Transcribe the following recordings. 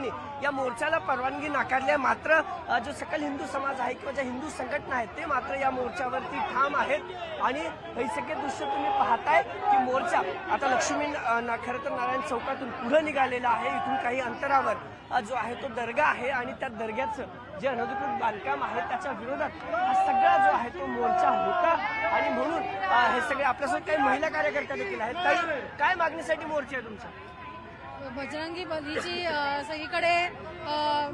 पोलिसांनी या मोर्चाला परवानगी नाकारली आहे। मात्र जो सकल हिंदू समाज आहे किंवा ज्या हिंदू संघटना आहेत ते मात्र या मोर्चावरती ठाम आहेत आणि हे सगळे दृश्य तुम्ही पाहताय की मोर्चा आता लक्ष्मी खरं तर नारायण चौकातून पुढे निघालेला आहे। इथून काही अंतरावर जो आहे तो दर्गा आहे आणि त्या दर्ग्याचं जे अनधिकृत बांधकाम आहे त्याच्या विरोधात हा सगळा जो आहे तो मोर्चा होता आणि म्हणून हे सगळे आपल्यासोबत काही महिला कार्यकर्त्या देखील आहेत। ताई, काय मागणीसाठी मोर्चा आहे तुमचा? बजरंगी बलीची सगळीकडे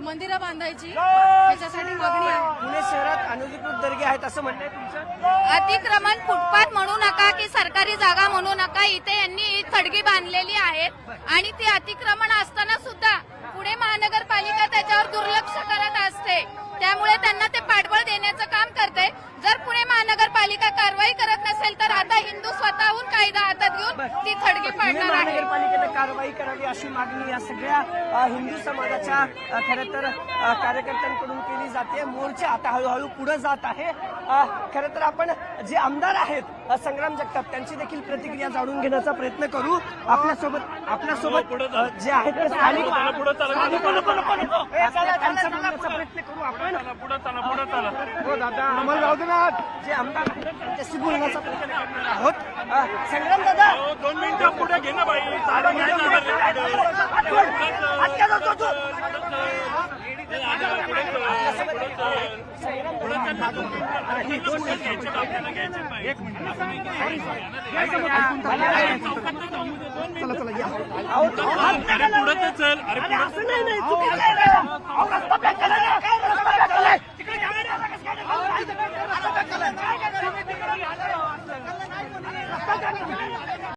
मंदिरं बांधायची त्याच्यासाठी मागणी आहे। पुणे शहरात अनधिकृत दर्गे आहेत असं म्हणणं आहे तुमचं? अतिक्रमण फुटपाथ म्हणू नका की सरकारी जागा म्हणू नका, इथे यांनी थडगी बांधलेली आहेत आणि ती अतिक्रमण असताना सुद्धा पुणे महानगरपालिका त्याच्यावर दुर्लक्ष करत असते, त्यामुळे त्यांना ते पाठबळ देण्याचं काम करते। जर पुणे महानगरपालिका कारवाई करत नसेल तर आता हिंदू स्वतःहून कायदा हातात घेऊन ती थडगी पाडणार आहे। महानगरपालिकेने कारवाई करावी अशी मागणी या सगळ्या हिंदू समाजाच्या खरं तर कार्यकर्त्यांकडून केली जाते। मोर्चा आता हळूहळू पुढे जात आहे। खरं तर आपण जे आमदार आहेत संग्राम जगताप त्यांची देखील प्रतिक्रिया जाणून घेण्याचा प्रयत्न करू। आपल्यासोबत जे आहेत ते स्थानिक त्यांचा बोलण्याचा प्रयत्न करू आपण। हो दादा, आम्हाला जाऊ दे ना। जे आमदार आहेत त्यांच्याशी बोलण्याचा प्रयत्न करणार आहोत। संग्राम दादा, 2 मिनिटं पुढे घे ना बाई। चला चला या। अरे पुढे तर चल, अरे पुढे असं नाही, तू काय